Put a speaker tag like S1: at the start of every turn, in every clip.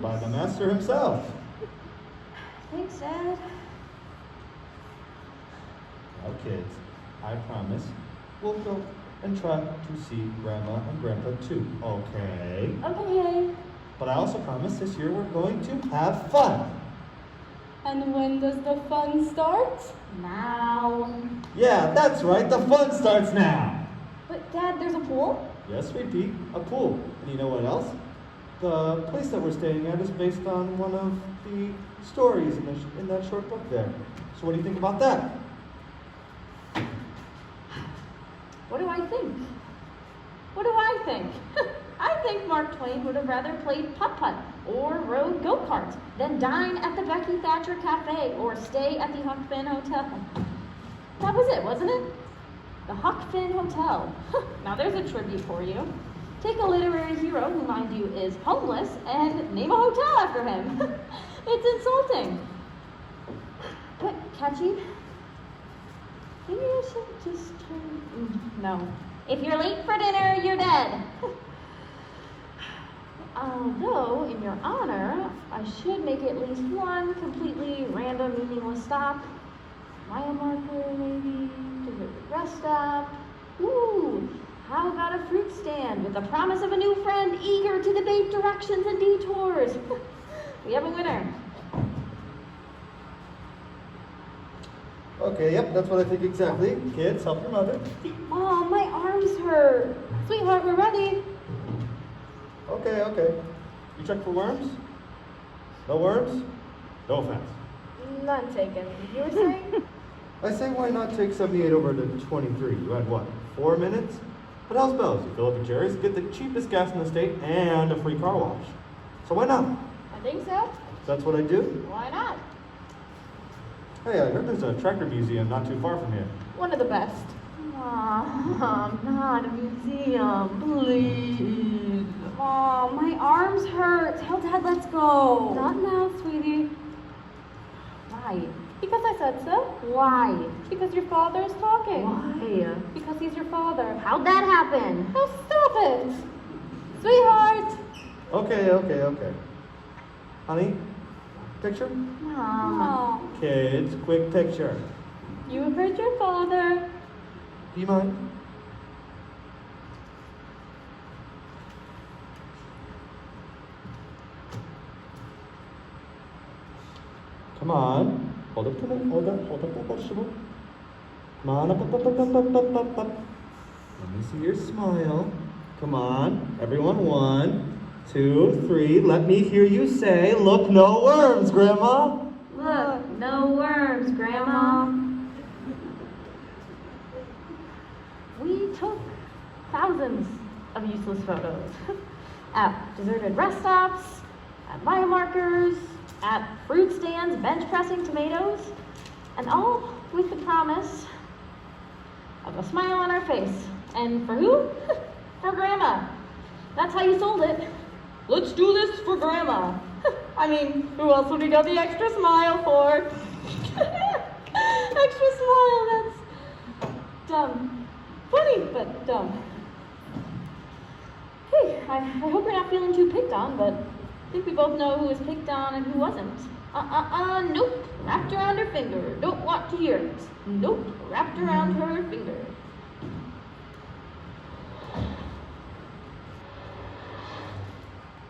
S1: by the master himself.
S2: Thanks, Dad.
S1: Now, kids, I promise we'll go and try to see Grandma and Grandpa too, okay?
S2: Okay.
S1: But I also promise this year we're going to have fun.
S3: And when does the fun start?
S2: Now.
S1: Yeah, that's right, the fun starts now.
S2: But Dad, there's a pool?
S1: Yes, sweet pea, a pool. And you know what else? The place that we're staying at is based on one of the stories in that short book there. So what do you think about that?
S2: What do I think? What do I think? I think Mark Twain would have rather played putt-putt or rode go-karts than dine at the Becky Thatcher Cafe or stay at the Huck Finn Hotel. That was it, wasn't it? The Huck Finn Hotel. Now there's a tribute for you. Take a literary hero who, mind you, is homeless and name a hotel after him. It's insulting. But catchy. Maybe I should just turn... No. If you're late for dinner, you're dead. Although, in your honor, I should make at least one completely random, meaningless stop. Mile marker, maybe, to the rest stop. Ooh, how about a fruit stand with the promise of a new friend eager to debate directions and detours? We have a winner.
S1: Okay, yep, that's what I think exactly. Kids, help your mother.
S3: Mom, my arms hurt. Sweetheart, we're ready.
S1: Okay. You check for worms? No worms? No offense.
S3: None taken. You were saying?
S1: I say why not take 78 over to 23? You had what, 4 minutes? But how's bells? You fill up at Jerry's, get the cheapest gas in the state, and a free car wash. So why not?
S3: I think so.
S1: That's what I do?
S3: Why not?
S1: Hey, I heard there's a tractor museum not too far from here.
S3: One of the best.
S2: Mom, not a museum, please.
S3: Mom, my arms hurt. Tell Dad, let's go. Not now, sweetie.
S2: Why?
S3: Because I said so.
S2: Why?
S3: Because your father is talking.
S2: Why?
S3: Because he's your father.
S2: How'd that happen?
S3: Oh, stop it. Sweetheart.
S1: Okay. Honey, picture?
S2: Mom.
S3: Oh,
S1: Kids, quick picture.
S3: you have hurt your father.
S1: Do you mind? Come on. Hold up that vegetable. Come on, up. Let me see your smile. Come on, everyone, 1, 2, 3. Let me hear you say, look, no worms, Grandma.
S2: Look, no worms, Grandma. We took thousands of useless photos at deserted rest stops, at mile markers, at fruit stands bench pressing tomatoes, and all with the promise of a smile on our face. And for who? For Grandma. That's how you sold it. Let's do this for Grandma. I mean, who else would we got the extra smile for? Extra smile, that's dumb. Funny, but dumb. Hey, I hope you're not feeling too picked on, but I think we both know who was picked on and who wasn't. Nope. Wrapped around her finger. Don't want to hear it. Nope. Wrapped around her finger.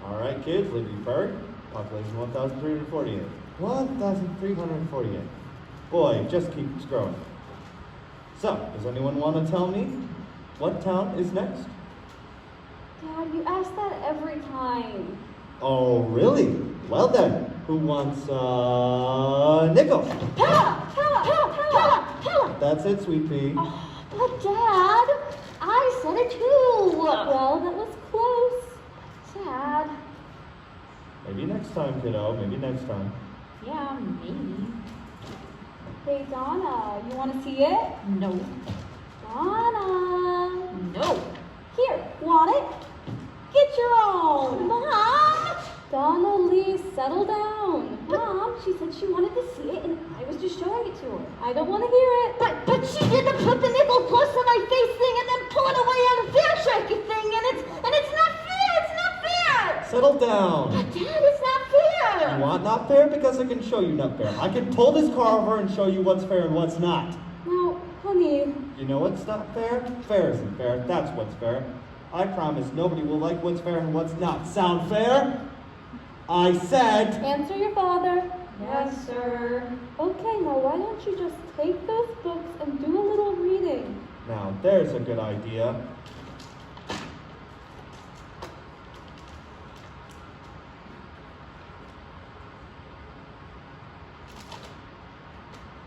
S1: All right, kids, Liberty Park, population 1,348. 1,348. Boy, it just keeps growing. So, does anyone want to tell me what town is next?
S3: Dad, you ask that every time.
S1: Oh, really? Well then, who wants a nickel?
S2: Pella!
S1: That's it, sweet pea.
S2: Oh, but Dad, I said it too.
S3: Well, that was close.
S2: Sad.
S1: Maybe next time, kiddo. Maybe next time.
S2: Yeah, maybe.
S3: Hey, Donna, you want to see it?
S2: No.
S3: Donna.
S2: No.
S3: Here, want it? Get your own.
S2: Mom!
S3: Donna Lee, settle down.
S2: Mom, she said she wanted to see it and I was just showing it to her.
S3: I don't want to hear it.
S2: But she did the put the nickel plus on my face thing and then pull it away on the fair shaky thing and it's not fair. It's not fair.
S1: Settle down.
S2: But Dad, it's not fair. fair.
S1: You want not fair? Because I can show you not fair. I can pull this car over and show you what's fair and what's not.
S3: No, honey.
S1: You know what's not fair? Fair isn't fair. That's what's fair. I promise nobody will like what's fair and what's not. Sound fair? I said...
S3: Answer your father.
S2: Yes, sir.
S3: Okay, now why don't you just take those books and do a little reading?
S1: Now, there's a good idea.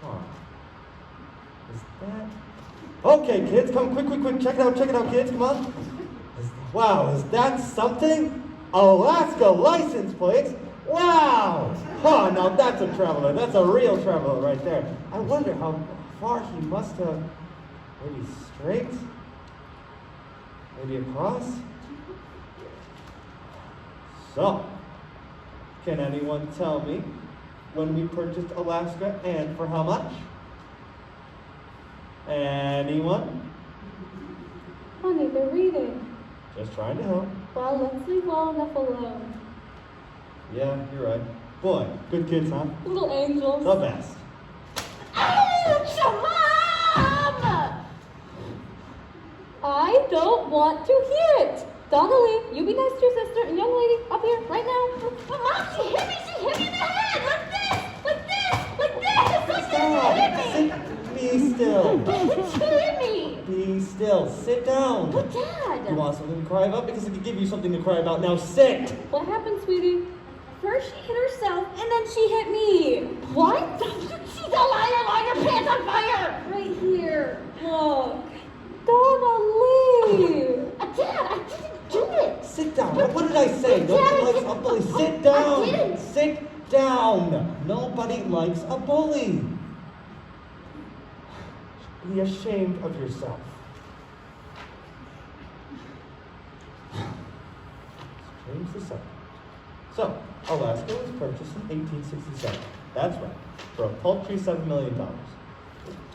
S1: Huh. Is that... Okay, kids, come quick. Check it out, kids, come on. Wow, is that something? Alaska license plates? Wow! Oh, now that's a traveler. That's a real traveler right there. I wonder how far he must have... Maybe straight? Maybe across? So, can anyone tell me when we purchased Alaska and for how much? Anyone?
S3: Honey, they're reading.
S1: Just trying to help.
S3: Well, let's leave well enough alone.
S1: Yeah, you're right. Boy, good kids, huh?
S3: Little angels.
S1: The best.
S2: Ouch! Mom!
S3: I don't want to hear it. Donnelly, you be nice to your sister and young lady up here right now.
S2: But Mom, she hit me in the head! Like this!
S1: Stop!
S2: She hit me!
S1: Be still.
S2: She hit me!
S1: Be still. Sit down.
S2: But Dad!
S1: You want something to cry about? Because I can give you something to cry about. Now sit!
S3: What happened, sweetie? First she hit herself, and then she hit me.
S2: What? She's a liar! Light her pants on fire!
S3: Right here. Look. Donnelly.
S2: Dad, I didn't do it!
S1: Sit down. What did I say?
S2: But
S1: Nobody
S2: Dad,
S1: likes a bully. Sit down.
S2: I didn't.
S1: Sit down. Nobody likes a bully. Be ashamed of yourself. Let's change the subject. So, Alaska was purchased in 1867. That's right, for a paltry $7 million.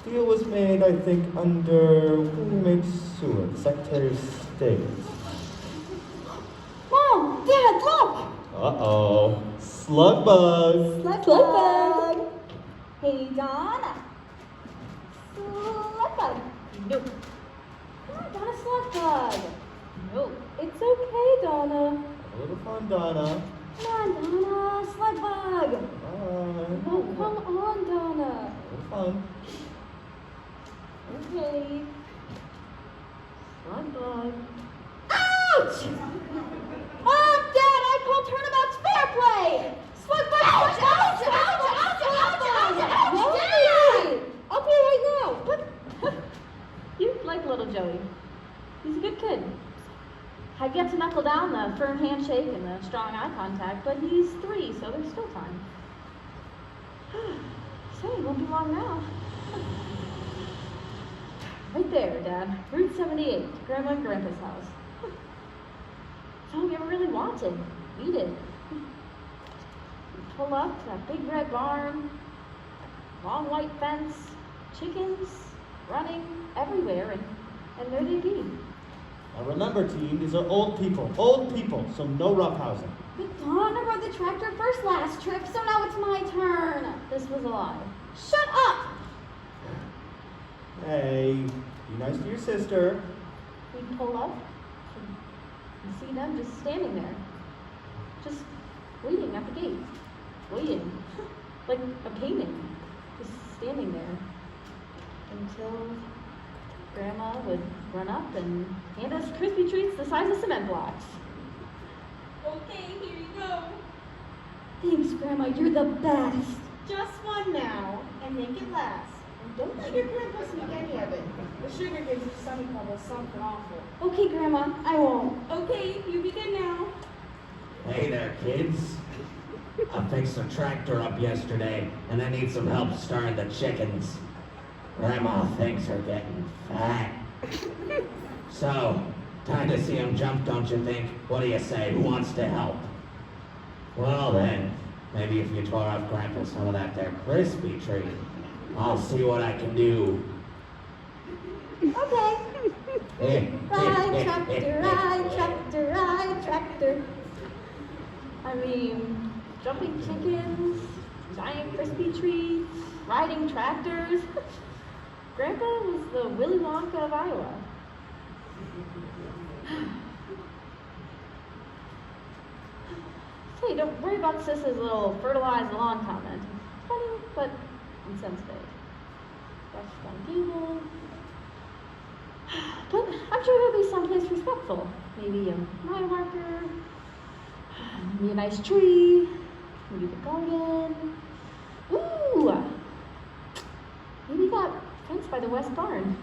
S1: The deal was made, I think, under William H. Seward, Secretary of State.
S3: Mom, Dad, look.
S1: Uh-oh. Slug bug.
S3: Slug bug. Hey, Donna. Slug bug.
S2: No.
S3: Come on, Donna, slug bug.
S2: No.
S3: It's okay, Donna.
S1: A little fun, Donna.
S3: Come on, Donna, slug bug.
S1: Bye.
S3: Oh, come on, Donna.
S1: A little fun.
S3: Okay.
S2: Slug bug.
S3: Ouch! Mom, Dad, I called turnabout's fair play. Slug bug.
S2: Ouch! Ouch! Ouch! Ouch! Ouch! Ouch!
S3: Dad! Up here right now.
S2: You like little Joey. He's a good kid. I've yet to knuckle down the firm handshake and the strong eye contact, but he's 3, so there's still time. So it won't be long now. Right there, Dad. Route 78, Grandma and Grandpa's house. That's all we ever really wanted. We did. We pull up to that big red barn, long white fence, chickens running everywhere, and there they be.
S1: Now remember, team, these are old people, so no roughhousing.
S3: But Donna rode the tractor first last trip, so now it's my turn.
S2: This was a lie.
S3: Shut up!
S1: Hey, be nice to your sister.
S2: We pull up and see them just standing there. Just waiting at the gate. Waiting. Like a painting. Just standing there. Until Grandma would run up and hand us crispy treats the size of cement blocks.
S3: Okay, here you go. Thanks, Grandma, you're the best.
S4: Just one now, and make it last. And don't let your grandpa sneak any of it. The sugar gives your stomach bubbles something awful.
S3: Okay, Grandma, I won't.
S4: Okay, you be good now.
S5: Hey there, kids. I fixed the tractor up yesterday, and I need some help stirring the chickens. Grandma thinks they're getting fat. So, time to see them jump, don't you think? What do you say? Who wants to help? Well then, maybe if you tore off Grandpa some of that there crispy treat, I'll see what I can do.
S3: Okay. Ride, tractor, ride, tractor, ride, tractor.
S2: I mean, jumping chickens, giant crispy trees, riding tractors. Grandpa was the Willy Wonka of Iowa. Hey, don't worry about Sis's little fertilize the lawn comment. Funny, but insensitive. Brushed on table. But I'm sure there'll be someplace respectful. Maybe a mile marker, maybe a nice tree, maybe the garden. Ooh! Maybe that fence by the west barn.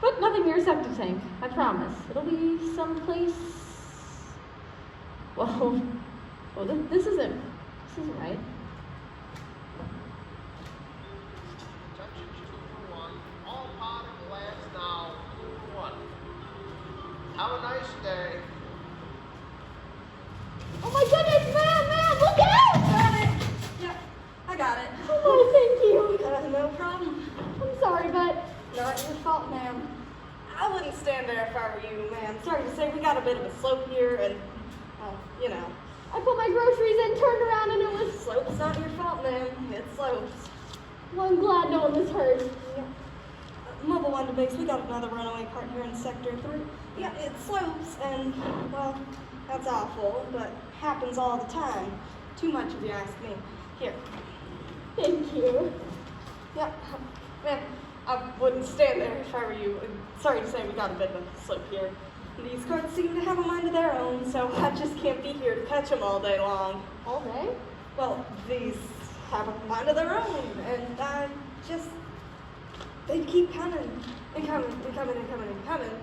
S2: But nothing near a septic tank, I promise. It'll be someplace. Well, this isn't right.
S6: Attention 2-for-1, all pot and glass now, 2-for-1. Have a nice day.
S3: Oh my goodness, ma'am, look out!
S4: Got it. Yep, I got it.
S3: Oh, thank you.
S4: No problem.
S3: I'm sorry, but
S4: Not your fault, ma'am. I wouldn't stand there if I were you, ma'am. Sorry to say, we got a bit of a slope here, and, well, you know.
S3: I put my groceries in, turned around, and it was.
S4: Slope's not your fault, ma'am. It slopes.
S3: Well, I'm glad no one was hurt.
S4: Yeah. Mobile One to Base, we got another runaway cart here in Sector 3. Yeah, it slopes, and, well, that's awful, but happens all the time. Too much if you ask me. Here.
S3: Thank you.
S4: Yep. Man, I wouldn't stand there if I were you. Sorry to say, we got a bit of a slope here. These carts seem to have a mind of their own, so I just can't be here to catch them all day long.
S3: All day?
S4: Well, these have a mind of their own, and I just... They keep coming, and coming, and coming, and coming, and coming.